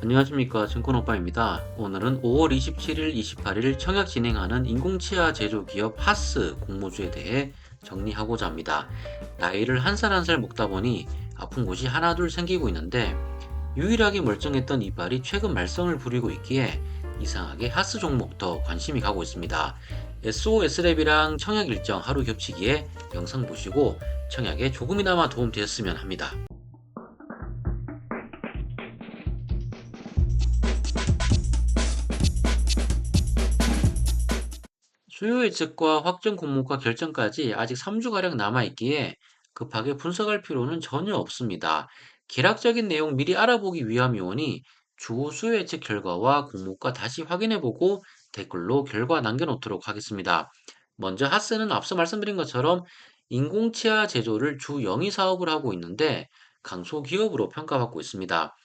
안녕하십니까 증권오빠입니다. 오늘은 5월 27일, 28일 청약 진행하는 인공치아 제조 기업 하스 공모주에 대해 정리하고자 합니다. 나이를 한 살 한 살 먹다 보니 아픈 곳이 하나둘 생기고 있는데 유일하게 멀쩡했던 이빨이 최근 말썽을 부리고 있기에 이상하게 하스 종목부터 관심이 가고 있습니다. SOS랩이랑 청약 일정 하루 겹치기에 영상 보시고 청약에 조금이나마 도움 되었으면 합니다. 수요 예측과 확정 공모가 결정까지 아직 3주가량 남아있기에 급하게 분석할 필요는 전혀 없습니다. 기락적인 내용 미리 알아보기 위함이 오니 주호 수요 예측 결과와 공모가 다시 확인해보고 댓글로 결과 남겨놓도록 하겠습니다. 먼저 하스는 앞서 말씀드린 것처럼 인공치아 제조를 주 영위 사업을 하고 있는데 강소기업으로 평가받고 있습니다.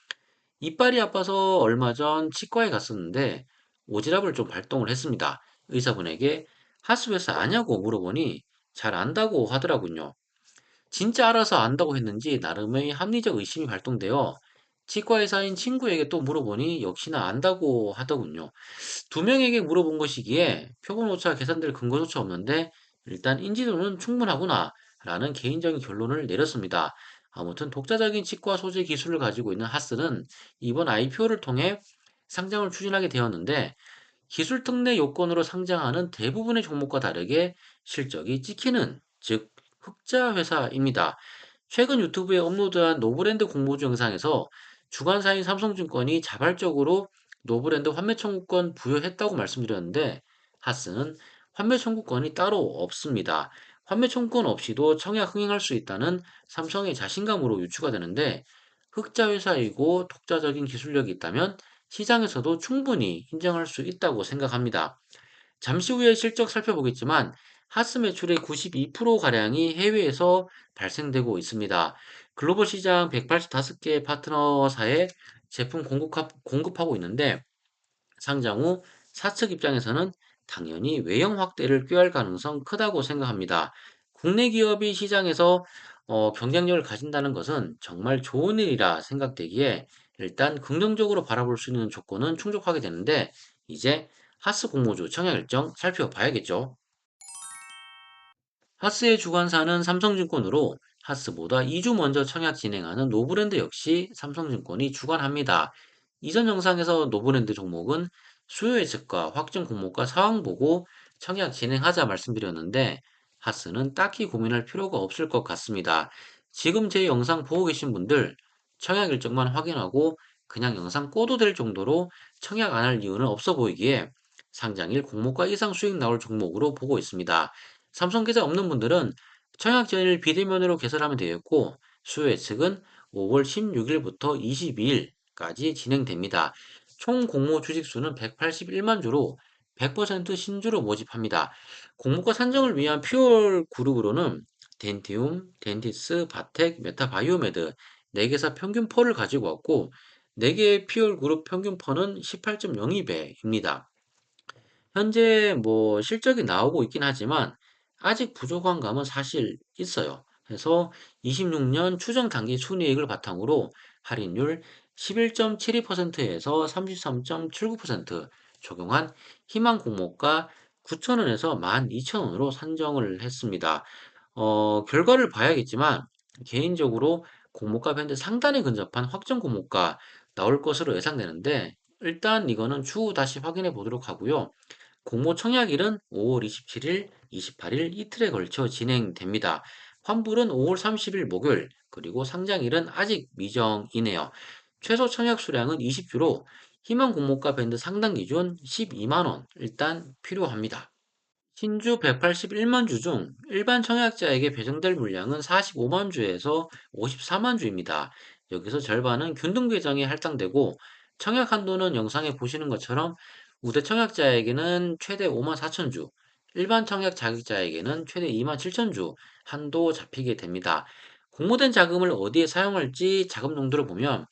이빨이 아파서 얼마 전 치과에 갔었는데 오지랖을 좀 발동을 했습니다. 의사분에게 하스회사 아냐고 물어보니 잘 안다고 하더라군요. 진짜 알아서 안다고 했는지 나름의 합리적 의심이 발동되어 치과 의사인 친구에게 또 물어보니 역시나 안다고 하더군요. 두 명에게 물어본 것이기에 표본 오차 계산될 근거조차 없는데 일단 인지도는 충분하구나 라는 개인적인 결론을 내렸습니다. 아무튼 독자적인 치과 소재 기술을 가지고 있는 하스는 이번 IPO를 통해 상장을 추진하게 되었는데 기술 특례 요건으로 상장하는 대부분의 종목과 다르게 실적이 찍히는, 즉 흑자 회사입니다. 최근 유튜브에 업로드한 노브랜드 공모주 영상에서 주관사인 삼성증권이 자발적으로 노브랜드 환매 청구권 부여했다고 말씀드렸는데 하스는 환매 청구권이 따로 없습니다. 환매 청구권 없이도 청약 흥행할 수 있다는 삼성의 자신감으로 유추가 되는데 흑자 회사이고 독자적인 기술력이 있다면 시장에서도 충분히 인정할 수 있다고 생각합니다. 잠시 후에 실적 살펴보겠지만 하스 매출의 92%가량이 해외에서 발생되고 있습니다. 글로벌 시장 185개 파트너사에 제품 공급하고 있는데 상장 후 사측 입장에서는 당연히 외형 확대를 꾀할 가능성 크다고 생각합니다. 국내 기업이 시장에서 경쟁력을 가진다는 것은 정말 좋은 일이라 생각되기에 일단 긍정적으로 바라볼 수 있는 조건은 충족하게 되는데 이제 하스 공모주 청약 일정 살펴봐야겠죠. 하스의 주관사는 삼성증권으로 하스보다 2주 먼저 청약 진행하는 노브랜드 역시 삼성증권이 주관합니다. 이전 영상에서 노브랜드 종목은 수요 예측과 확정 공모가 상황 보고 청약 진행하자 말씀드렸는데 하스는 딱히 고민할 필요가 없을 것 같습니다. 지금 제 영상 보고 계신 분들 청약 일정만 확인하고 그냥 영상 꺼도 될 정도로 청약 안 할 이유는 없어 보이기에 상장일 공모가 이상 수익 나올 종목으로 보고 있습니다. 삼성 계좌 없는 분들은 청약 전일 비대면으로 개설하면 되겠고 수요 예측은 5월 16일부터 22일까지 진행됩니다. 총 공모 주식수는 181만 주로 100% 신주로 모집합니다. 공모가 산정을 위한 퓨얼 그룹으로는 덴티움, 덴티스, 바텍, 메타바이오메드 4개사 평균 퍼를 가지고 왔고 4개의 퓨얼 그룹 평균 퍼는 18.02배입니다. 현재 뭐 실적이 나오고 있긴 하지만 아직 부족한 감은 사실 있어요. 그래서 26년 추정 당기 순이익을 바탕으로 할인율 11.72%에서 33.79% 적용한 희망 공모가 9,000원에서 12,000원으로 산정을 했습니다. 결과를 봐야겠지만 개인적으로 공모가 밴드 상단에 근접한 확정 공모가 나올 것으로 예상되는데 일단 이거는 추후 다시 확인해 보도록 하고요. 공모 청약일은 5월 27일, 28일 이틀에 걸쳐 진행됩니다. 환불은 5월 30일 목요일, 그리고 상장일은 아직 미정이네요. 최소 청약 수량은 20주로 희망 공모가 밴드 상단 기준 12만 원 일단 필요합니다. 신주 181만 주 중 일반 청약자에게 배정될 물량은 45만 주에서 54만 주입니다. 여기서 절반은 균등 배정에 할당되고 청약 한도는 영상에 보시는 것처럼 우대 청약자에게는 최대 5만 4천 주, 일반 청약 자격자에게는 최대 2만 7천 주 한도 잡히게 됩니다. 공모된 자금을 어디에 사용할지 자금 용도를 보면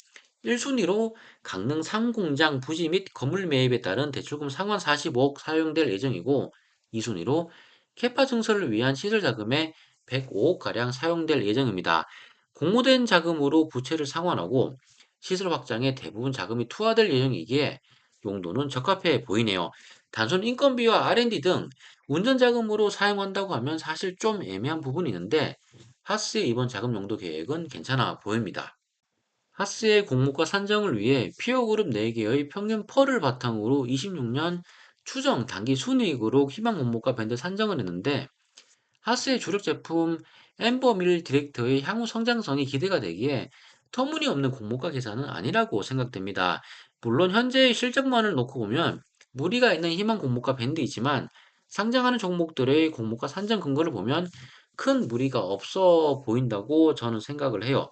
1순위로 강릉 상공장 부지 및 건물 매입에 따른 대출금 상환 45억 사용될 예정이고 2순위로 캐파 증설을 위한 시설 자금에 105억가량 사용될 예정입니다. 공모된 자금으로 부채를 상환하고 시설 확장에 대부분 자금이 투하될 예정이기에 용도는 적합해 보이네요. 단순 인건비와 R&D 등 운전 자금으로 사용한다고 하면 사실 좀 애매한 부분이 있는데 하스의 이번 자금 용도 계획은 괜찮아 보입니다. 하스의 공모가 산정을 위해 피어 그룹 4개의 평균 펄을 바탕으로 26년 추정 단기 순이익으로 희망 공모가 밴드 산정을 했는데 하스의 주력 제품 엠버밀 디렉터의 향후 성장성이 기대가 되기에 터무니없는 공모가 계산은 아니라고 생각됩니다. 물론 현재의 실적만을 놓고 보면 무리가 있는 희망 공모가 밴드이지만 상장하는 종목들의 공모가 산정 근거를 보면 큰 무리가 없어 보인다고 저는 생각을 해요.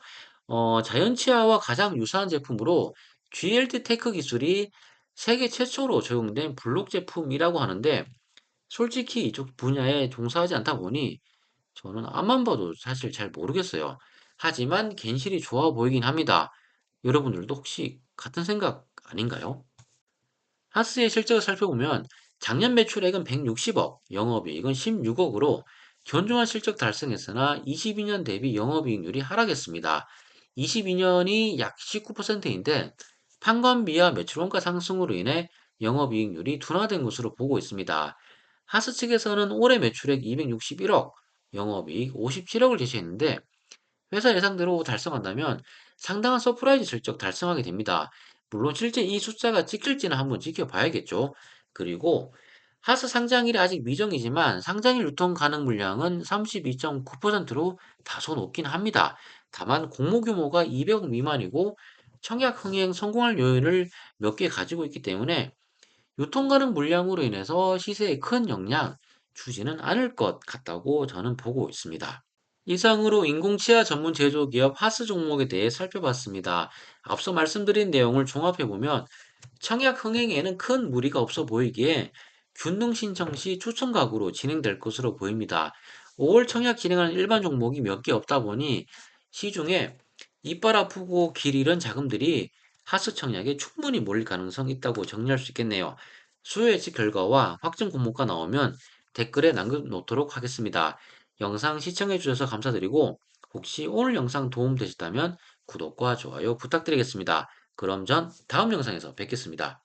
자이언치아와 가장 유사한 제품으로 GLT 테크 기술이 세계 최초로 적용된 블록 제품이라고 하는데 솔직히 이쪽 분야에 종사하지 않다 보니 저는 앞만 봐도 사실 잘 모르겠어요. 하지만 갠실이 좋아 보이긴 합니다. 여러분들도 혹시 같은 생각 아닌가요? 하스의 실적을 살펴보면 작년 매출액은 160억, 영업이익은 16억으로 견조한 실적 달성했으나 22년 대비 영업이익률이 하락했습니다. 22년이 약 19%인데 판관비와 매출 원가 상승으로 인해 영업이익률이 둔화된 것으로 보고 있습니다. 하스 측에서는 올해 매출액 261억, 영업이익 57억을 제시했는데 회사 예상대로 달성한다면 상당한 서프라이즈 실적 달성하게 됩니다. 물론 실제 이 숫자가 찍힐지는 한번 지켜봐야겠죠. 그리고 하스 상장일이 아직 미정이지만 상장일 유통 가능 물량은 32.9%로 다소 높긴 합니다. 다만 공모 규모가 200억 미만이고 청약 흥행 성공할 요인을 몇 개 가지고 있기 때문에 유통 가능 물량으로 인해서 시세에 큰 영향 주지는 않을 것 같다고 저는 보고 있습니다. 이상으로 인공치아 전문 제조기업 하스 종목에 대해 살펴봤습니다. 앞서 말씀드린 내용을 종합해보면 청약 흥행에는 큰 무리가 없어 보이기에 균등 신청 시 추천 가구로 진행될 것으로 보입니다. 5월 청약 진행하는 일반 종목이 몇 개 없다 보니 시중에 이빨 아프고 길 잃은 자금들이 하스 청약에 충분히 몰릴 가능성이 있다고 정리할 수 있겠네요. 수요 예측 결과와 확정 종목가 나오면 댓글에 남겨놓도록 하겠습니다. 영상 시청해주셔서 감사드리고 혹시 오늘 영상 도움 되셨다면 구독과 좋아요 부탁드리겠습니다. 그럼 전 다음 영상에서 뵙겠습니다.